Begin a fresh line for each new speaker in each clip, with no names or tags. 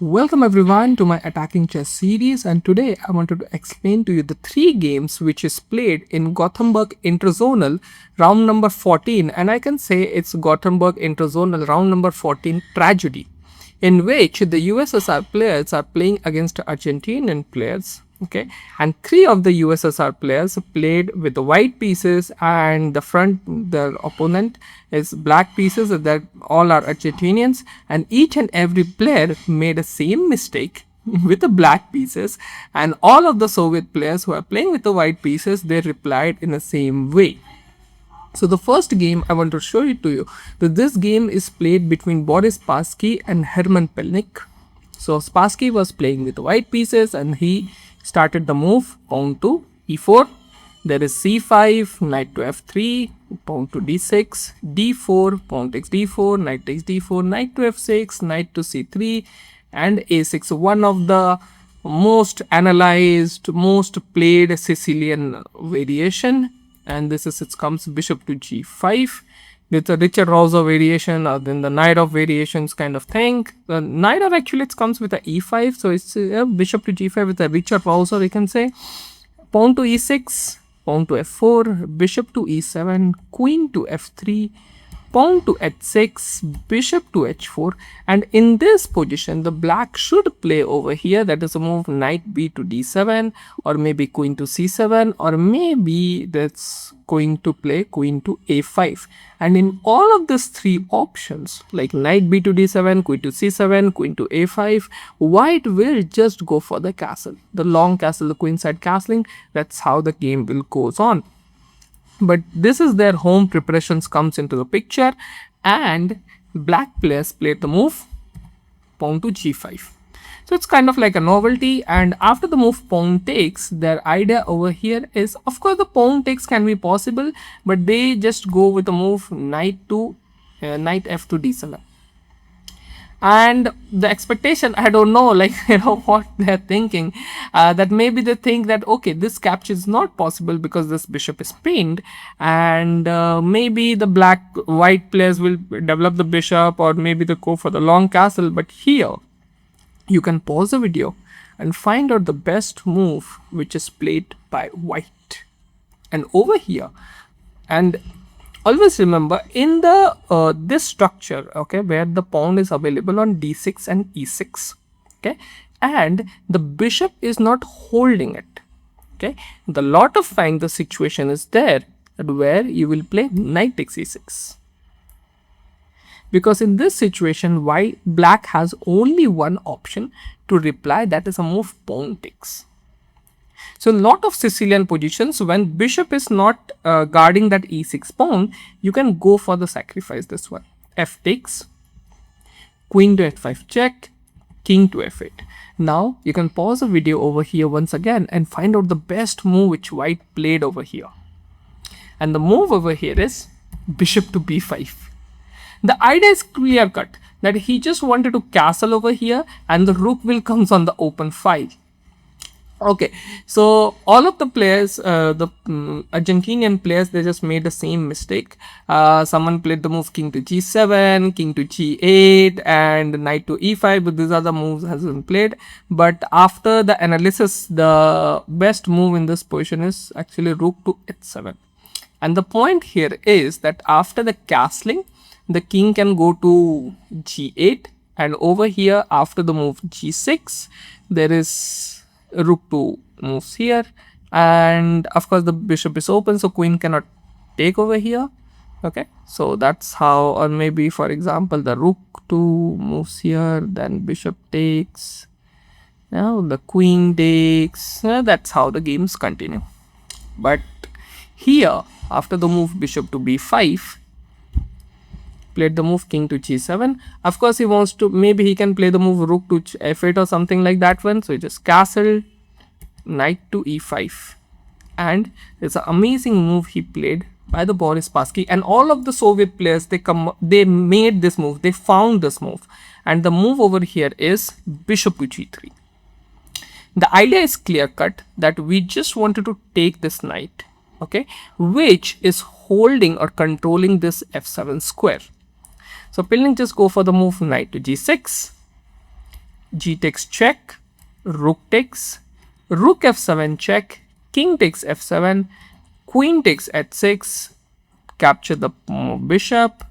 Welcome everyone to my attacking chess series, and today I wanted to explain to you the 3 games which is played in Gothenburg Interzonal round number 14, and I can say it's Gothenburg Interzonal round number 14 tragedy, in which the USSR players are playing against Argentinian players. Okay, and 3 of the USSR players played with the white pieces, and the opponent is black pieces. That all are Argentinians, and each and every player made a same mistake with the black pieces, and all of the Soviet players who are playing with the white pieces, they replied in the same way. So the first game I want to show it to you, that this game is played between Boris Spassky and Herman Pilnik. So Spassky was playing with white pieces and he started the move pawn to e4. There is c5, knight to f3, pawn to d6, d4, pawn takes d4, knight takes d4, knight to f6, knight to c3, and a6. One of the most analyzed, most played Sicilian variation. And this is, it comes bishop to g5. It's a Richard Rauser variation, or then the Najdorf variations kind of thing. The Najdorf actually it comes with a e5, so it's a bishop to g5 with a Richard Rauser, we can say. Pawn to e6, pawn to f4, bishop to e7, queen to f3, pawn to h6, bishop to h4, and in this position the black should play over here, that is a move knight b to d7, or maybe queen to c7, or maybe that's going to play queen to a5. And in all of these 3 options, like knight b to d7, queen to c7, queen to a5, white will just go for the castle, the long castle, the queenside castling. That's how the game will goes on. But this is their home preparations comes into the picture, and black players played the move pawn to g5. So it's kind of like a novelty, and after the move pawn takes, their idea over here is, of course the pawn takes can be possible, but they just go with the move knight f to d7. And the expectation, I don't know, like what they're thinking, that maybe they think that okay, this capture is not possible because this bishop is pinned, and maybe the white players will develop the bishop, or maybe they go for the long castle. But here you can pause the video and find out the best move which is played by white. And over here, and always remember in the this structure, okay, where the pawn is available on d6 and e6, okay, and the bishop is not holding it, okay, the lot of time the situation is there that where you will play knight takes e6, because in this situation black has only one option to reply, that is a move pawn takes. So in lot of Sicilian positions, when bishop is not guarding that e6 pawn, you can go for the sacrifice, this one, f takes, queen to h5 check, king to f8. Now you can pause the video over here once again and find out the best move which white played over here. And the move over here is bishop to b5. The idea is clear cut, that he just wanted to castle over here and the rook will comes on the open file. Okay, so all of the players, the Argentinian players, they just made the same mistake. Someone played the move king to g7, king to g8, and knight to e5, but these are the moves has been played. But after the analysis, the best move in this position is actually rook to h7. And the point here is that after the castling, the king can go to g8, and over here after the move g6, there is rook to moves here, and of course the bishop is open, so queen cannot take over here. Okay, so that's how, or maybe for example the rook to moves here, then bishop takes, now the queen takes, that's how the games continue. But here after the move bishop to b5, played the move king to g7. Of course he wants to, maybe he can play the move rook to f8 or something like that one, so he just castled, knight to e5, and it's an amazing move he played by the Boris Spassky. And all of the Soviet players, they made this move, they found this move, and the move over here is bishop to g3. The idea is clear cut, that we just wanted to take this knight, okay, which is holding or controlling this f7 square. So Pilnik just go for the move knight to g6, g takes check, rook takes, rook f7 check, king takes f7, queen takes h6, capture the bishop,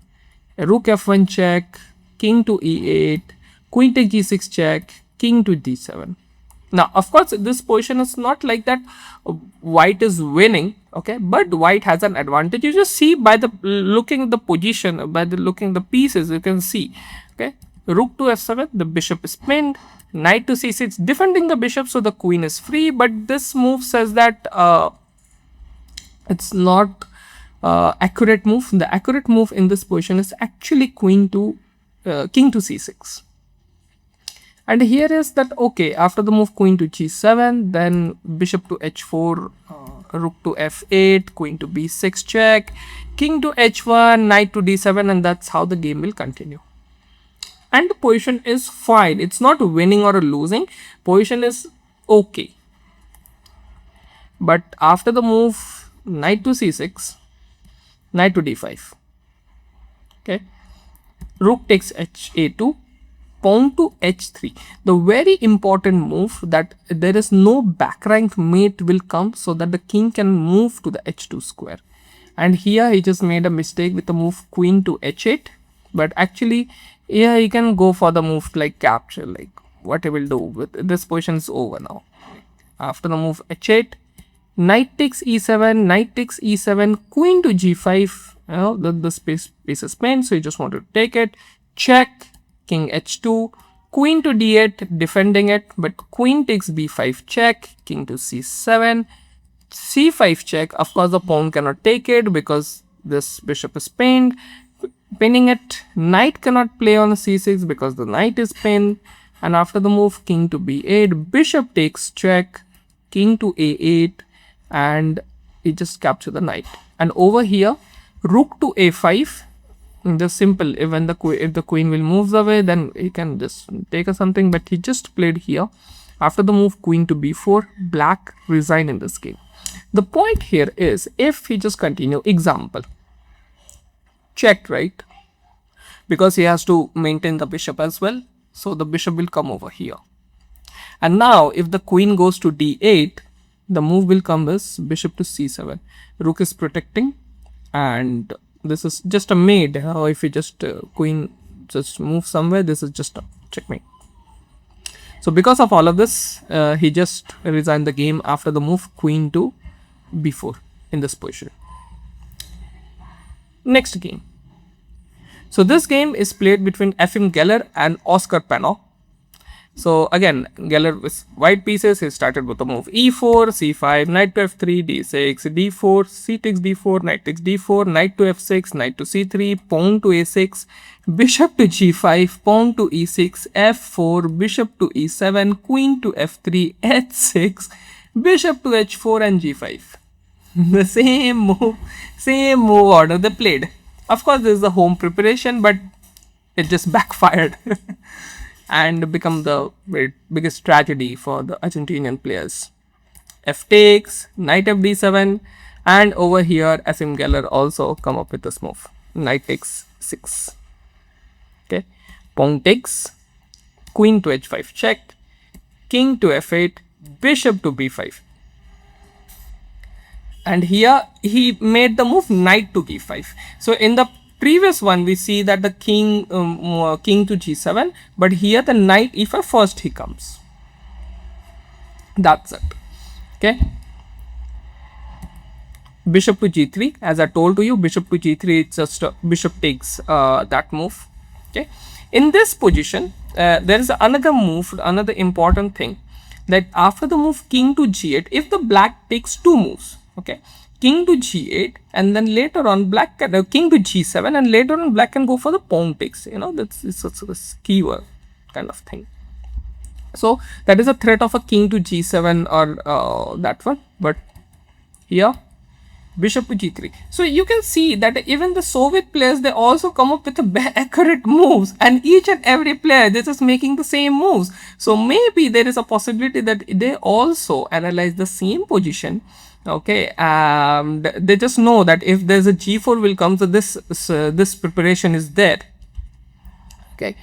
rook f1 check, king to e8, queen takes g6 check, king to d7. Now, of course, this position is not like that white is winning, okay, but white has an advantage. You just see by the looking the position, by the looking the pieces, you can see, okay, rook to f7, the bishop is pinned, knight to c6, defending the bishop, so the queen is free, but this move says that it's not accurate move. The accurate move in this position is actually king to c6. And here is that, okay, after the move queen to g7, then bishop to h4, rook to f8, queen to b6 check, king to h1, knight to d7, and that's how the game will continue. And the position is fine. It's not winning or losing. Position is okay. But after the move knight to c6, knight to d5, okay, rook takes ha2, pawn to h3. The very important move that there is no back rank mate will come so that the king can move to the h2 square. And here he just made a mistake with the move queen to h8, but actually here he can go for the move like capture, like what he will do with this position is over now. After the move h8, knight takes e7, knight takes e7, queen to g5. You know, the piece is pinned, so you just want to take it, check, king h2, queen to d8, defending it, but queen takes b5 check, king to c7, c5 check. Of course, the pawn cannot take it because this bishop is pinned, pinning it. Knight cannot play on c6 because the knight is pinned. And after the move king to b8, bishop takes check, king to a8, and he just capture the knight. And over here, rook to a5. Just simple. If the queen will move away, then he can just take something. But he just played here. After the move queen to b4, black resign in this game. The point here is, if he just continue, example, checked, right? Because he has to maintain the bishop as well. So the bishop will come over here. And now if the queen goes to d8, the move will come as bishop to c7. Rook is protecting, and this is just a mate. If you just queen just move somewhere, this is just a checkmate. So because of all of this, he just resigned the game after the move queen to b4 in this position. Next game. So this game is played between Efim Geller and Oscar Panno. So again, Geller with white pieces, he started with the move e4, c5, knight to f3, d6, d4, c takes d4, knight takes d4, knight to f6, knight to c3, pawn to a6, bishop to g5, pawn to e6, f4, bishop to e7, queen to f3, h6, bishop to h4 and g5. The same move order they played. Of course, this is the home preparation, but it just backfired. And become the very biggest tragedy for the Argentinian players. F takes, knight fd7, and over here Efim Geller also come up with this move. Knight takes 6. Okay, pawn takes, queen to h5 check, king to f8, bishop to b5. And here he made the move knight to g5. So in the previous one we see that the king to g7, but here the knight e5 first he comes. That's it. Okay, bishop to g3, as I told to you, bishop to g3, it's just bishop takes that move. Okay, in this position there is another move, another important thing, that after the move king to g8, if the black takes two moves, okay, king to g8, and then later on black can king to g7, and later on black can go for the pawn takes. You know, that's a keyword kind of thing. So that is a threat of a king to g7 or that one. But here bishop to g3. So you can see that even the Soviet players, they also come up with the accurate moves, and each and every player this is making the same moves. So maybe there is a possibility that they also analyze the same position. Okay, they just know that if there's a g4 will come, so this preparation is there. Okay,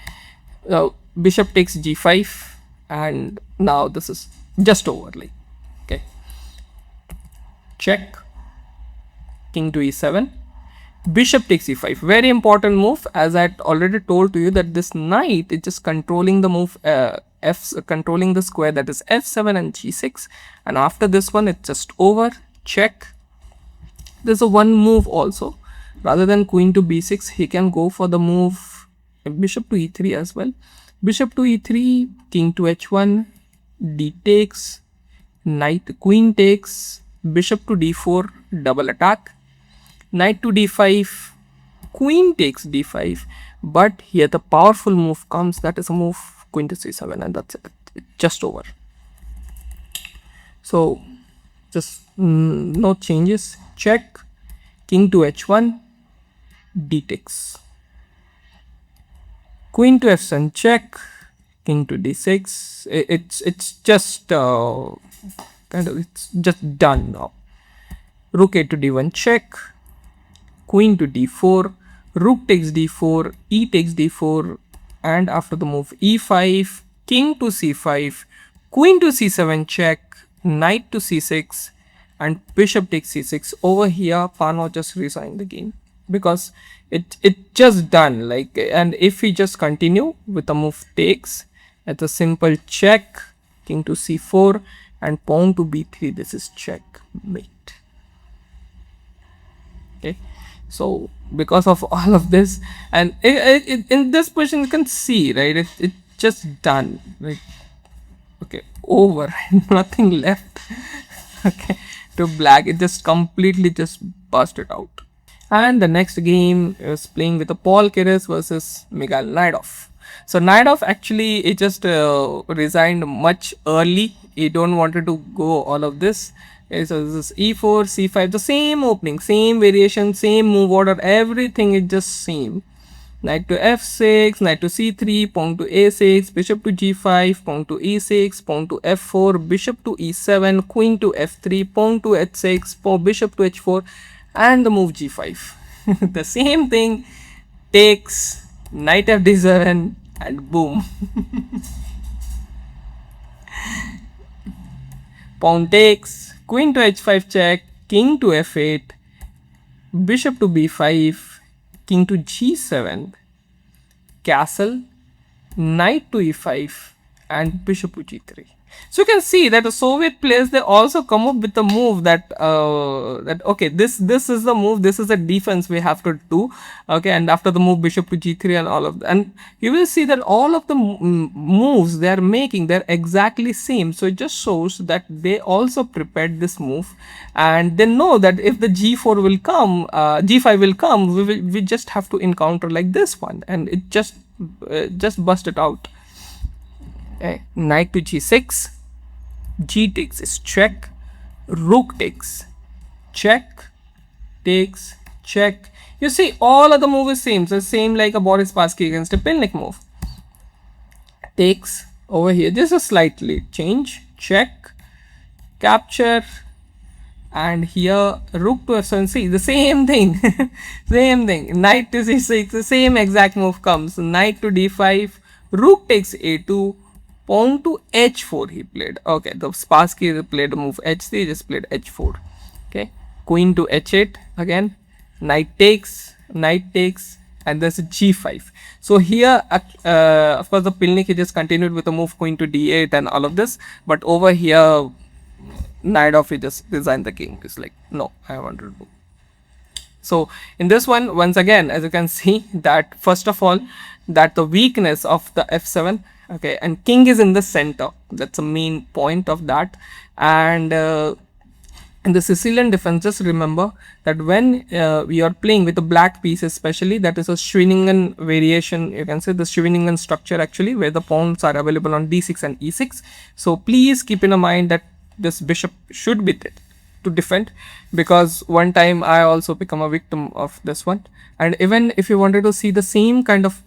bishop takes g5, and now this is just over, like, okay. Check, king to e7, bishop takes e5. Very important move, as I already told to you that this knight is just controlling the move controlling the square, that is f7 and g6, and after this one it's just over. Check. There's a one move also, rather than queen to b6 he can go for the move bishop to e3 as well. Bishop to e3, king to h1, d takes, knight, queen takes, bishop to d4, double attack, knight to d5, queen takes d5, but here the powerful move comes, that is a move queen to c7, and that's it. It's just over. So just no changes. Check, king to h1, d takes, queen to f7, check, king to d6. It's just it's just done now. Rook a to d1, check, queen to d4, rook takes d4, e takes d4, and after the move e5, king to c5, queen to c7, check, knight to c6, and bishop takes c6. Over here Panno just resigned the game because it just done, like, and if we just continue with the move takes, it's a simple check, king to c4, and pawn to b3. This is checkmate. Okay, so because of all of this, and in this position you can see, right, it just done, like, okay, over. Nothing left. Okay, to black, it just completely just busted out. And the next game is playing with a Paul Keres versus Miguel Najdorf. So Najdorf actually, it just resigned much early. He don't wanted to go all of this. Okay, so this is e4, c5, the same opening, same variation, same move order, everything is just same. Knight to f6, knight to c3, pawn to a6, bishop to g5, pawn to e6, pawn to f4, bishop to e7, queen to f3, pawn to h6, pawn, bishop to h4, and the move g5. The same thing, takes, knight fd7, and boom. Pawn takes, queen to h5 check, king to f8, bishop to b5, king to g7, castle, knight to e5, and bishop to g3. So you can see that the Soviet players, they also come up with a move that okay, this is the move, this is the defense we have to do. Okay, and after the move bishop to g3 and all of that, and you will see that all of the moves they are making, they're exactly same. So it just shows that they also prepared this move, and they know that if the g4 will come, g5 will come, we just have to encounter like this one, and it just busted out. Okay. Knight to g6, g takes is check, rook takes, check, takes, check. You see all of the move is same, so same like a Boris Spassky against a Pilnik move. Takes over here, this is slightly change, check, capture, and here rook to f7. See the same thing. Same thing, knight to c6, the same exact move comes. Knight to d5, rook takes a2, pawn to h4 he played. Okay, the Spassky played a move h3, just played h4. Okay, queen to h8 again, knight takes, and there's a g5. So here of course the Pilnik, he just continued with the move queen to d8 and all of this, but over here Najdorf, he just resigned the game. It's like, no, I want to do. So in this one, once again, as you can see, that first of all, that the weakness of the f7, okay, and king is in the center, that's the main point of that. And in the Sicilian defense, just remember that when we are playing with the black piece especially, that is a Schwiningen variation, you can say the Schwiningen structure actually, where the pawns are available on d6 and e6. So please keep in mind that this bishop should be there to defend, because one time I also become a victim of this one. And even if you wanted to see the same kind of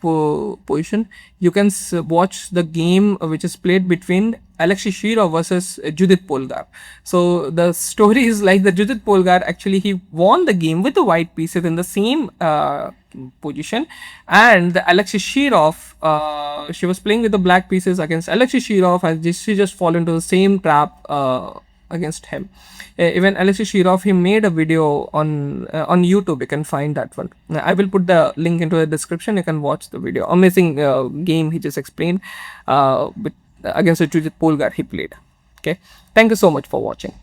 position, you can watch the game which is played between Alexei Shirov versus Judith Polgar. So the story is like the Judith Polgar, actually he won the game with the white pieces in the same position. And the Alexei Shirov, she was playing with the black pieces against Alexei Shirov, and she just fall into the same trap against him. Even Alexei Shirov, he made a video on YouTube. You can find that one. I will put the link into the description. You can watch the video. Amazing game he just explained against a Bulgar he played. Okay, thank you so much for watching.